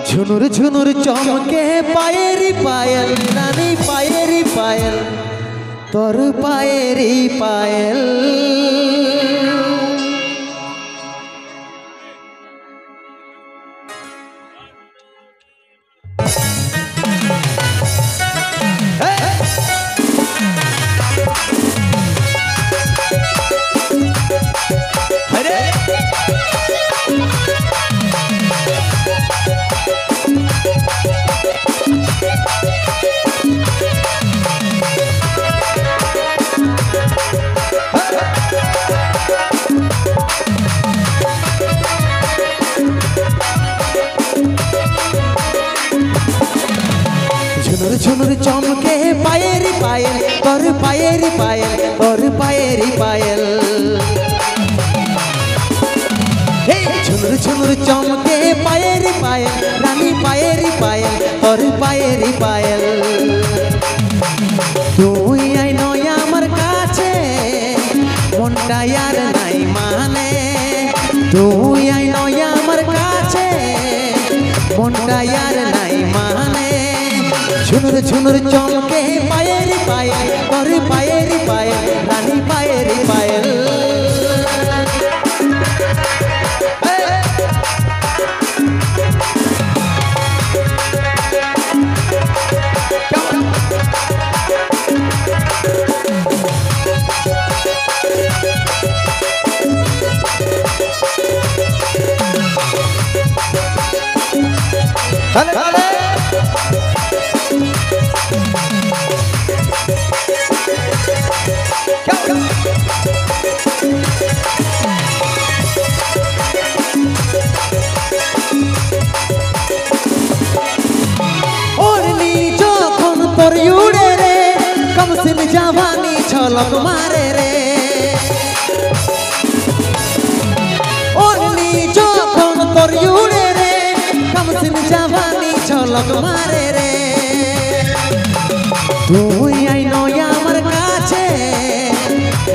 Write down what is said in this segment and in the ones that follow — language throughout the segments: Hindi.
झुनुर झुनुर चमके पायरी पायल रानी पायरी पायल तोर पायरी पायल झुनुर झुनुर चमके पायरी पायल तोर पायरी पायल तोर पायरी पायल झुनुर झुनुर चमके पायरी पायल रानी पायरी पायल तोर पायरी पायल তুই আই নয় আমার কাছে মনটা আর নাই মানে তুই আই নয় আমার কাছে মনটা আর নাই মানে झुनुर झुनुर चमके पायरी पायल तोर पायरी पायल रानी पायरी पायल তোর উড়ে রে কমসিন জাওয়ানি ছলক মারে রে ওরনি যখন তোর উড়ে রে কমসিন জাওয়ানি ছলক মারে রে তুই আই নয় আমার কাছে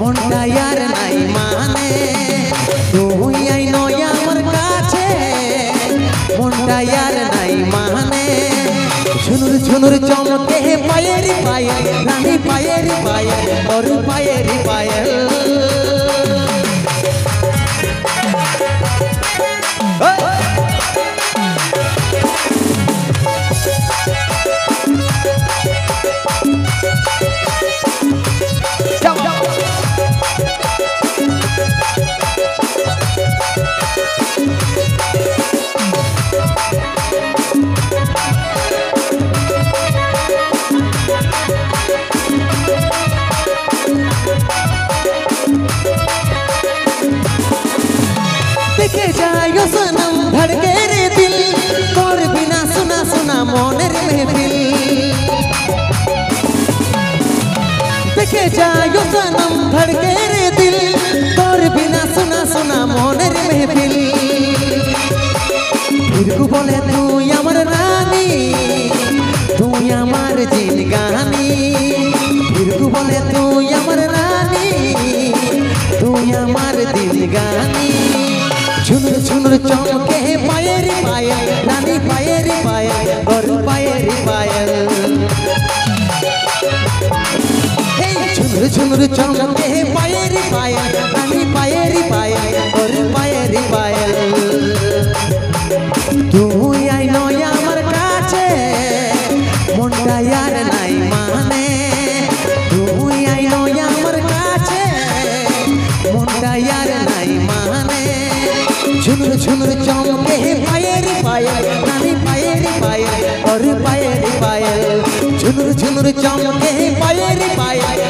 মনটা আর নাই মানে তুই আই নয় আমার কাছে মনটা আর নাই মানে झुनुर झुनुर चमके पायरी पायल रानी पायरी पायल और पायरी पायल देखे जायो सनम धड़के रे दिल तोर बिना सुना सुना मोनेर महफिल देखे जायो सनम धड़के रे दिल तोर बिना सुना सुना मोनेर महफिल फिरकू बोले तुई आमार रानी तुई आमार जिंदगानी फिरकू बोले तुई आमार रानी तुई आमार जिंदगानी झुनुर झुनुर चमके पायरी पायल रानी पायरी पायल और पायरी पायल झुनुर झुनुर चमके पायरी पायल रानी पायरी पायल और पायरी पायल তুই আই নয় আমার কাছে মনটা আর নাই মানে তুই আই নয় আমার কাছে মনটা আর নাই মানে झुनुर झुनुर चमके पायरी पायल रानी पायरी पायल और पायरी पायल झुनुर झुनुर चमके पायरी पायल